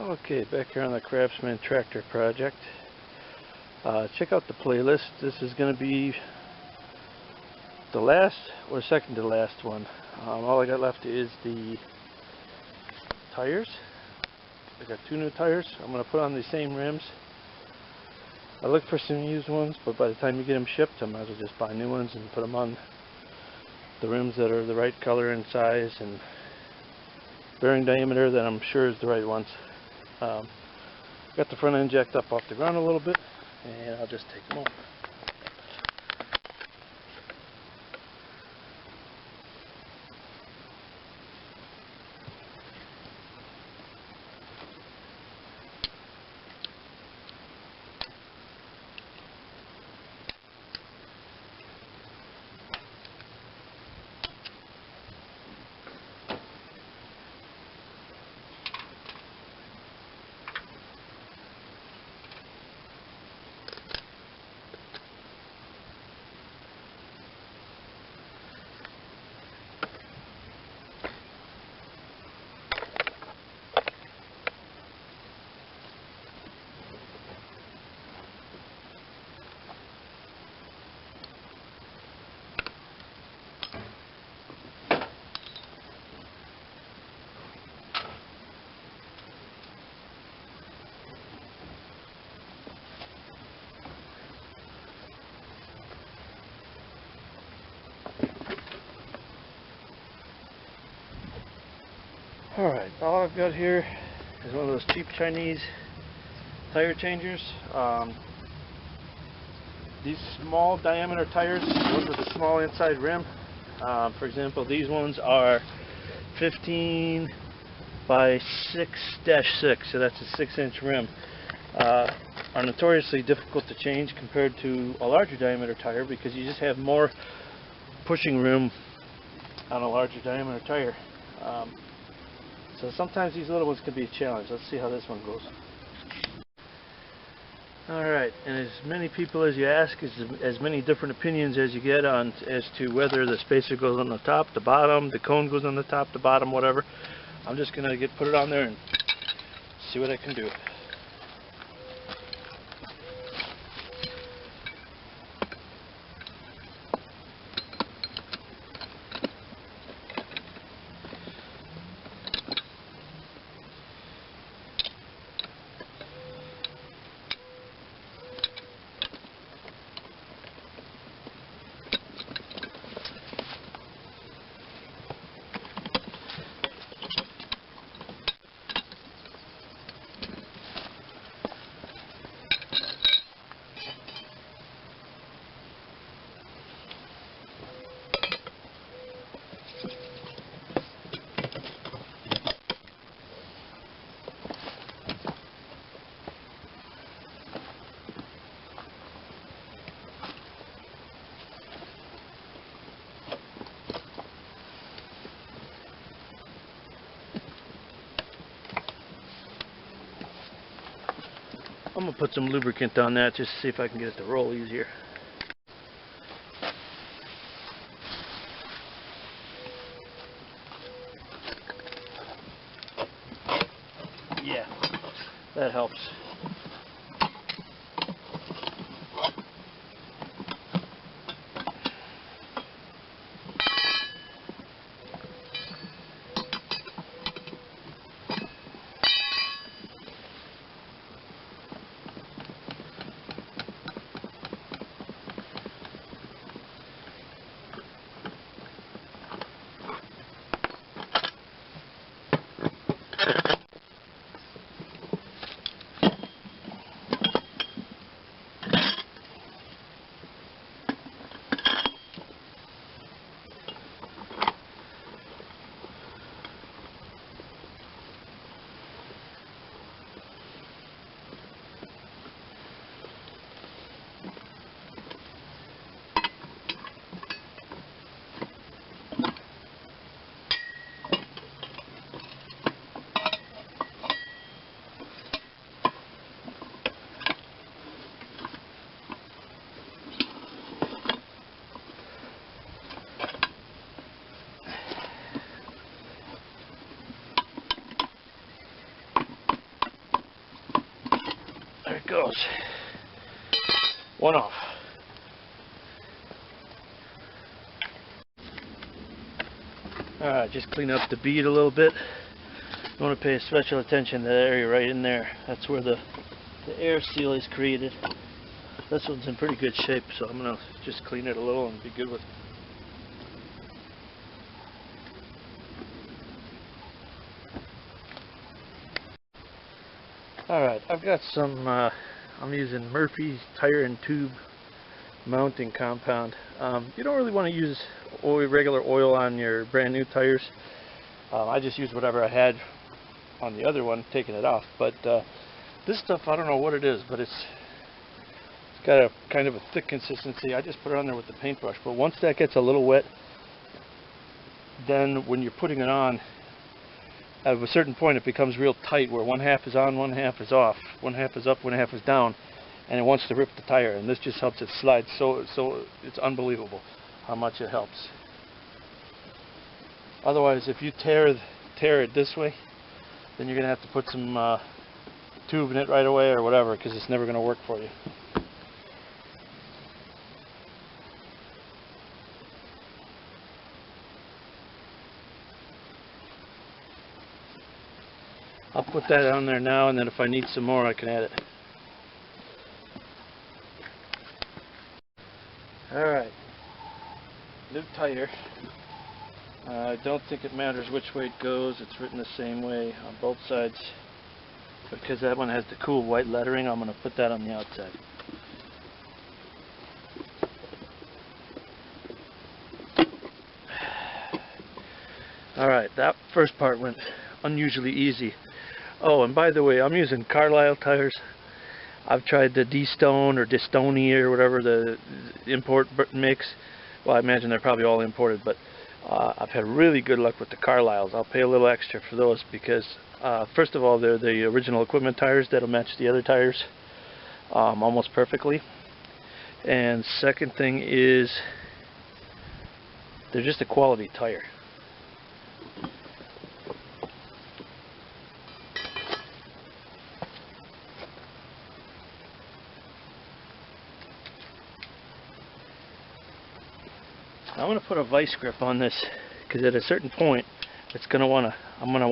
Okay, back here on the Craftsman tractor project. Check out the playlist. This is going to be the last or second to last one. All I got left is the tires. I got 2 new tires. I'm going to put on the same rims. I looked for some used ones, but by the time you get them shipped, I might as well just buy new ones and put them on the rims that are the right color and size and bearing diameter that I'm sure is the right ones. Got the front end jacked up off the ground a little bit, and I'll just take them off. Alright, all I've got here is one of those cheap Chinese tire changers. These small diameter tires, ones with a small inside rim. For example, these ones are 15 by 6-6, so that's a 6-inch rim. Are notoriously difficult to change compared to a larger diameter tire because you just have more pushing room on a larger diameter tire. So sometimes these little ones can be a challenge. Let's see how this one goes. Alright, and as many people as you ask, as many different opinions as you get on as to whether the spacer goes on the top, the bottom, the cone goes on the top, the bottom, whatever. I'm just going to put it on there and see what I can do. I'm going to put some lubricant on that just to see if I can get it to roll easier. Yeah, that helps. goes. One off. Alright, just clean up the bead a little bit. You want to pay special attention to that area right in there. That's where the air seal is created. This one's in pretty good shape, so I'm going to just clean it a little and be good with it. Alright, I've got some, I'm using Murphy's tire and tube mounting compound. You don't really want to use regular oil on your brand new tires. I just used whatever I had on the other one, taking it off. But this stuff, I don't know what it is, but it's got a kind of a thick consistency. I just put it on there with the paintbrush. But once that gets a little wet, then when you're putting it on, at a certain point it becomes real tight, where one half is on, one half is off, one half is up, one half is down, and it wants to rip the tire, and this just helps it slide. So it's unbelievable how much it helps. Otherwise, if you tear it this way, then you're going to have to put some tube in it right away or whatever, because it's never going to work for you. I'll put that on there now, and then if I need some more, I can add it. Alright, new tire. I don't think it matters which way it goes. It's written the same way on both sides. Because that one has the cool white lettering, I'm going to put that on the outside. Alright, that first part went unusually easy. Oh, and by the way, I'm using Carlisle tires. I've tried the D-Stone or Distoni or whatever the import mix. Well, I imagine they're probably all imported, but I've had really good luck with the Carlisles. I'll pay a little extra for those because, first of all, they're the original equipment tires that'll match the other tires almost perfectly. And second thing is, they're just a quality tire. I'm going to put a vice grip on this because at a certain point it's going to I'm going to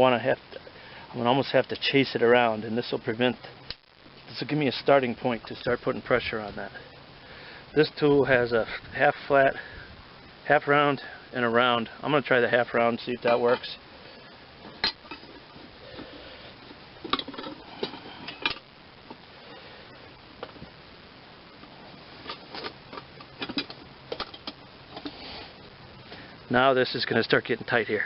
almost have to chase it around, and this will give me a starting point to start putting pressure on that. This tool has a half flat, half round, and a round. I'm going to try the half round, see if that works. Now this is going to start getting tight here.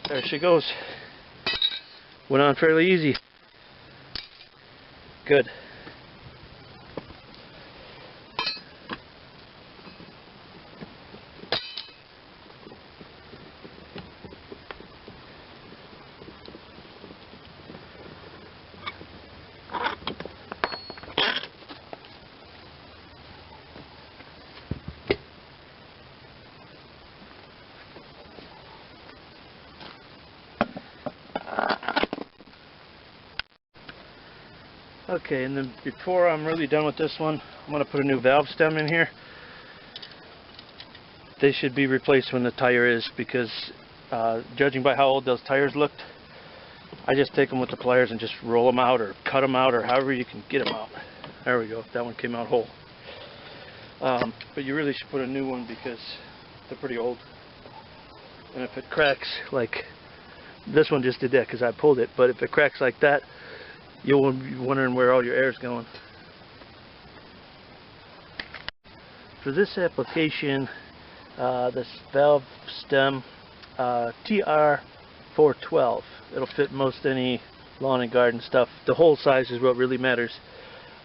There she goes. Went on fairly easy. Good. Okay, and then before I'm really done with this one, I'm going to put a new valve stem in here. They should be replaced when the tire is, because judging by how old those tires looked, I just take them with the pliers and just roll them out or cut them out or however you can get them out. There we go, that one came out whole. But you really should put a new one because they're pretty old. And if it cracks, like this one just did that because I pulled it, but if it cracks like that, you'll be wondering where all your air is going. For this application, this valve stem, TR412, it'll fit most any lawn and garden stuff. The hole size is what really matters.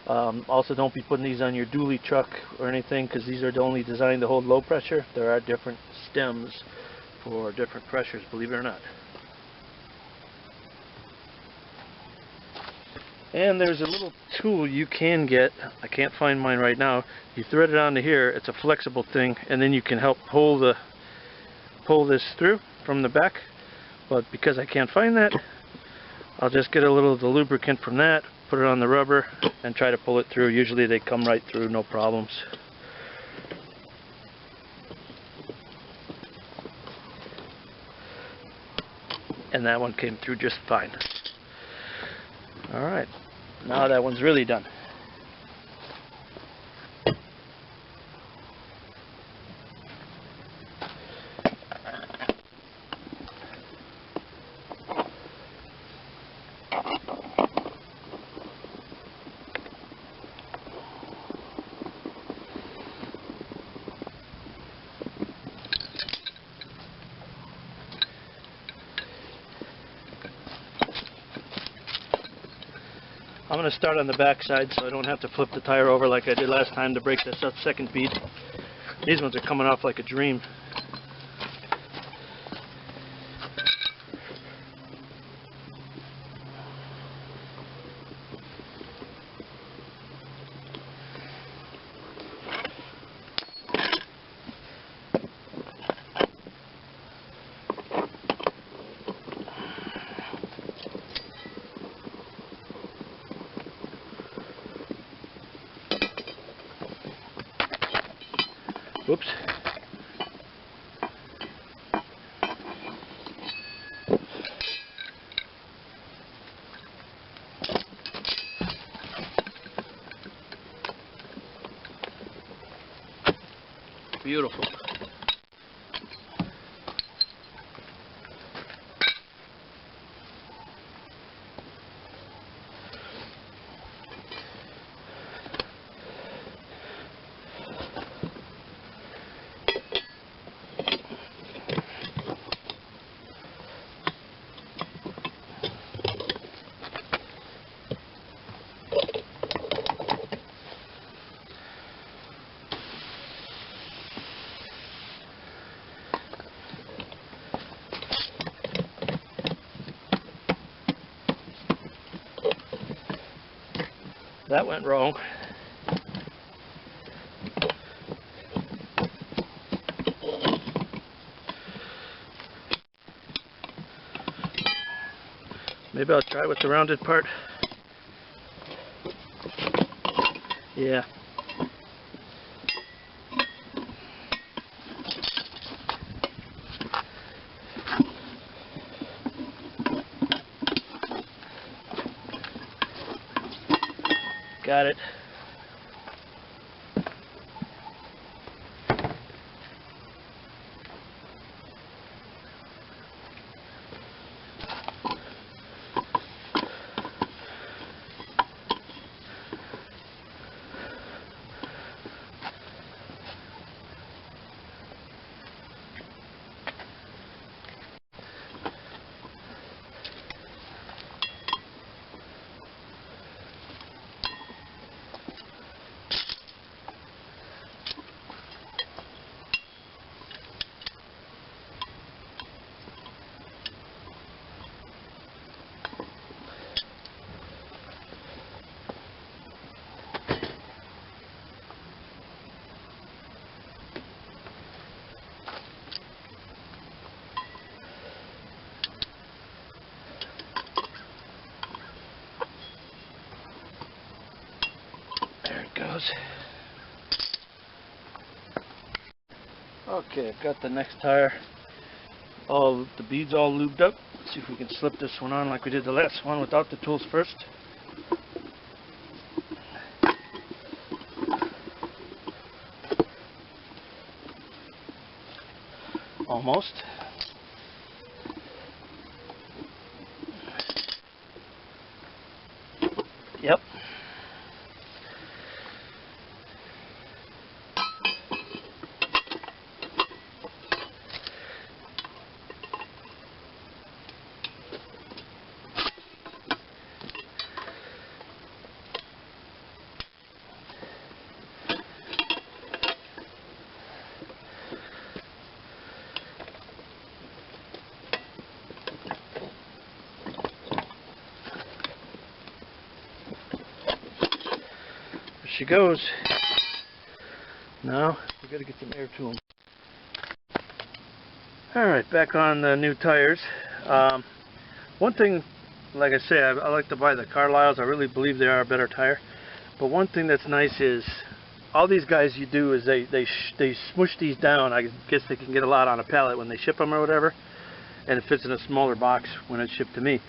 Also, don't be putting these on your dually truck or anything, because these are only designed to hold low pressure. There are different stems for different pressures, believe it or not. And there's a little tool you can get. I can't find mine right now. You thread it onto here. It's a flexible thing, and then you can help pull this through from the back. But because I can't find that, I'll just get a little of the lubricant from that, put it on the rubber, and try to pull it through. Usually they come right through, no problems. And that one came through just fine. Alright, now that one's really done. I'm going to start on the back side so I don't have to flip the tire over like I did last time to break this up second bead. These ones are coming off like a dream. Whoops. Beautiful. That went wrong. Maybe I'll try with the rounded part. Yeah. Got it. Goes. Okay, I've got the next tire, all the beads all lubed up. Let's see if we can slip this one on like we did the last one without the tools first. Almost. Yep. she goes. Now we got to get some air to them. Alright, back on the new tires. One thing, like I say, I like to buy the Carlisles. I really believe they are a better tire. But one thing that's nice is, all these guys you do is they smush these down. I guess they can get a lot on a pallet when they ship them or whatever, and it fits in a smaller box when it's shipped to me.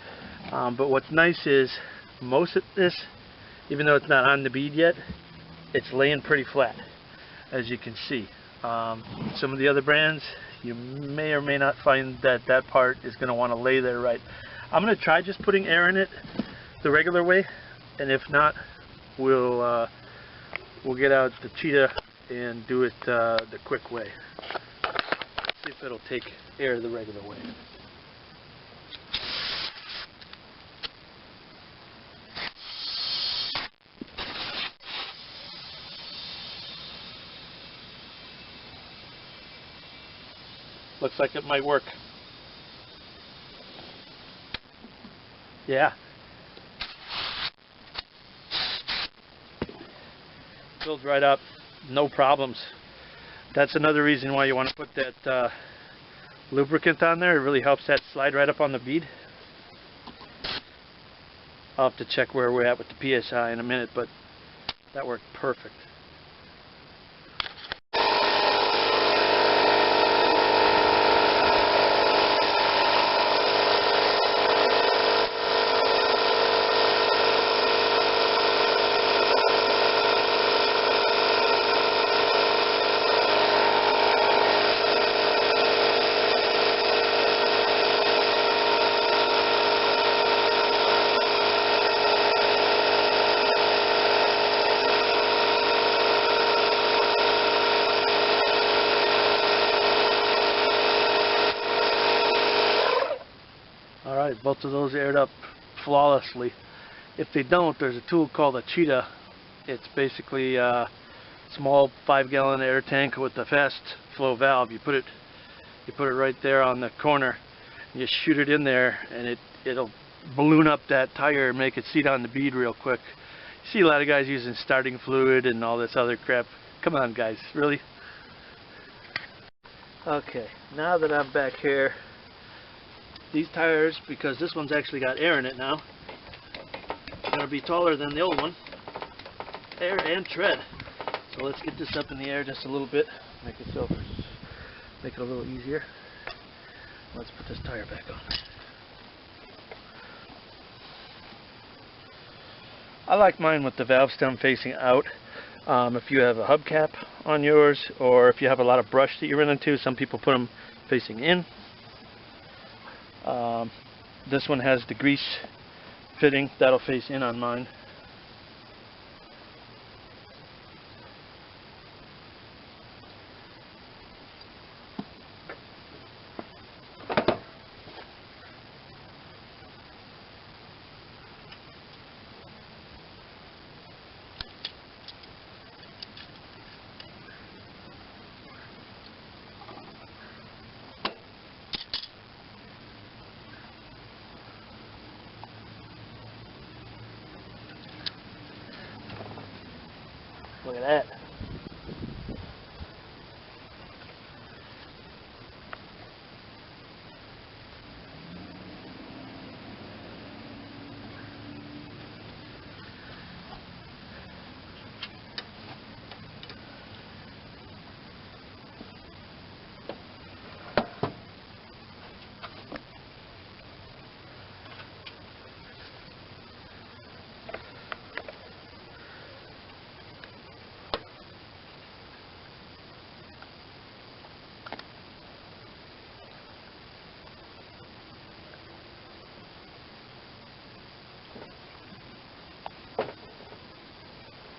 But what's nice is, most of this, even though it's not on the bead yet, it's laying pretty flat, as you can see. Some of the other brands, you may or may not find that that part is going to want to lay there right. I'm going to try just putting air in it the regular way, and if not, we'll get out the cheetah and do it the quick way. See if it'll take air the regular way. Looks like it might work. Yeah. Fills right up, no problems. That's another reason why you want to put that lubricant on there. It really helps that slide right up on the bead. I'll have to check where we're at with the PSI in a minute, but that worked perfect. Alright, both of those aired up flawlessly. If they don't, there's a tool called a cheetah. It's basically a small 5-gallon air tank with a fast flow valve. You put it right there on the corner, and you shoot it in there, and it'll balloon up that tire and make it seat on the bead real quick. You see a lot of guys using starting fluid and all this other crap. Come on, guys, really? Okay, now that I'm back here, these tires, because this one's actually got air in it now, going to be taller than the old one. Air and tread. So let's get this up in the air just a little bit, make it a little easier. Let's put this tire back on. I like mine with the valve stem facing out. If you have a hubcap on yours, or if you have a lot of brush that you run into, some people put them facing in. This one has the grease fitting, that'll face in on mine. Look at that.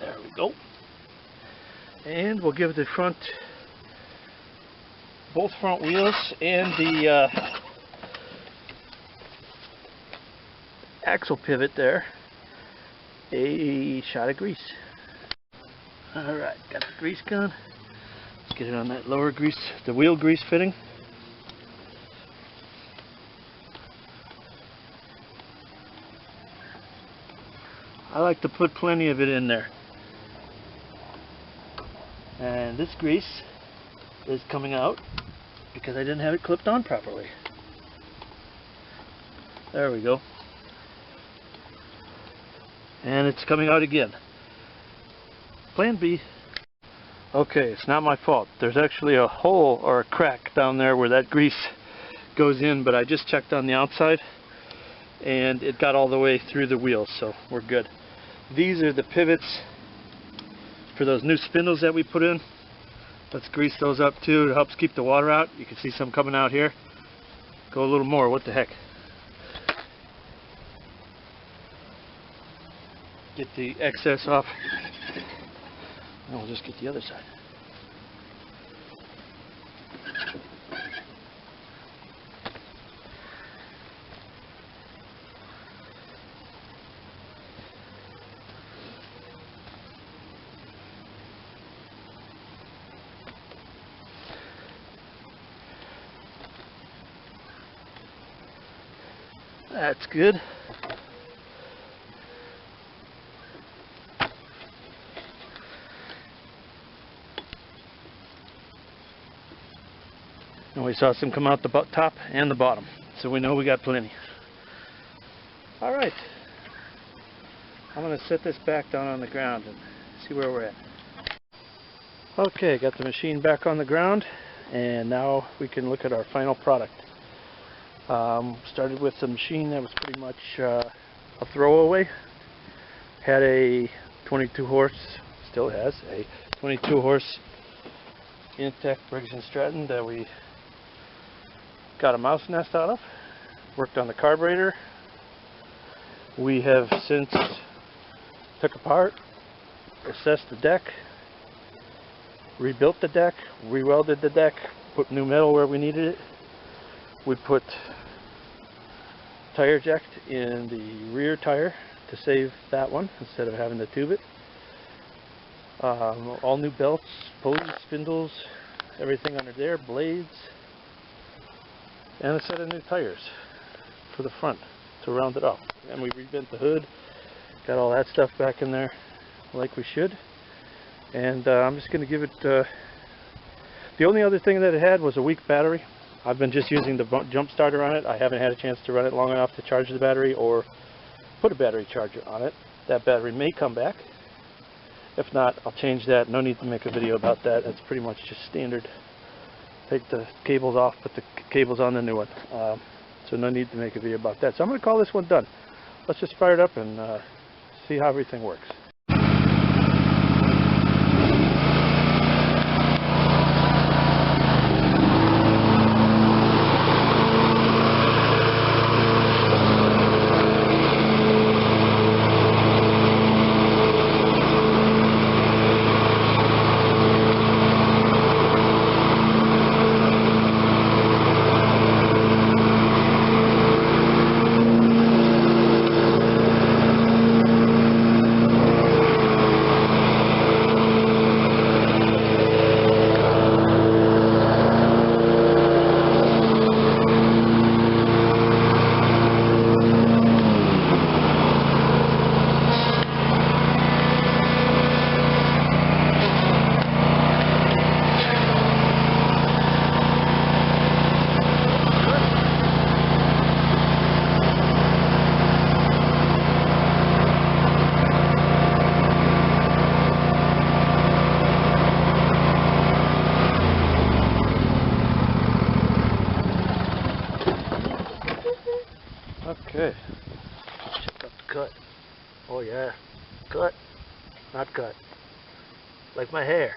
There we go. And we'll give the front, both front wheels and the axle pivot there, a shot of grease. Alright, got the grease gun. Let's get it on that lower grease, the wheel grease fitting. I like to put plenty of it in there. And this grease is coming out because I didn't have it clipped on properly. There we go. And it's coming out again. Plan B. Okay, it's not my fault. There's actually a hole or a crack down there where that grease goes in, but I just checked on the outside and it got all the way through the wheels, so we're good. These are the pivots for those new spindles that we put in. Let's grease those up too. It helps keep the water out. You can see some coming out here. Go a little more, what the heck. Get the excess off. And we'll just get the other side. That's good. And we saw some come out the top and the bottom, so we know we got plenty. Alright, I'm going to set this back down on the ground and see where we're at. Okay, got the machine back on the ground, and now we can look at our final product. Started with the machine that was pretty much a throwaway. Had a 22 horse, still has a 22 horse Intech Briggs & Stratton that we got a mouse nest out of. Worked on the carburetor. We have since took apart, assessed the deck, rebuilt the deck, re-welded the deck, put new metal where we needed it. We put tire eject in the rear tire to save that one instead of having to tube it. All new belts, pulleys, spindles, everything under there, blades, and a set of new tires for the front to round it off. And we rebent the hood, got all that stuff back in there like we should. And I'm just going to give it, the only other thing that it had was a weak battery. I've been just using the jump starter on it. I haven't had a chance to run it long enough to charge the battery or put a battery charger on it. That battery may come back. If not, I'll change that. No need to make a video about that. It's pretty much just standard. Take the cables off, put the cables on the new one. So no need to make a video about that. So I'm going to call this one done. Let's just fire it up and see how everything works. Okay, check out the cut. Oh yeah, cut, not cut, like my hair.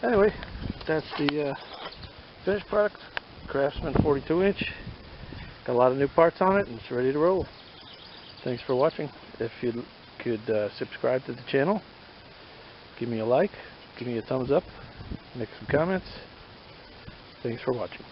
Anyway, that's the finished product. Craftsman 42-inch. Got a lot of new parts on it and it's ready to roll. Thanks for watching. If you could subscribe to the channel, give me a like, give me a thumbs up, make some comments. Thanks for watching.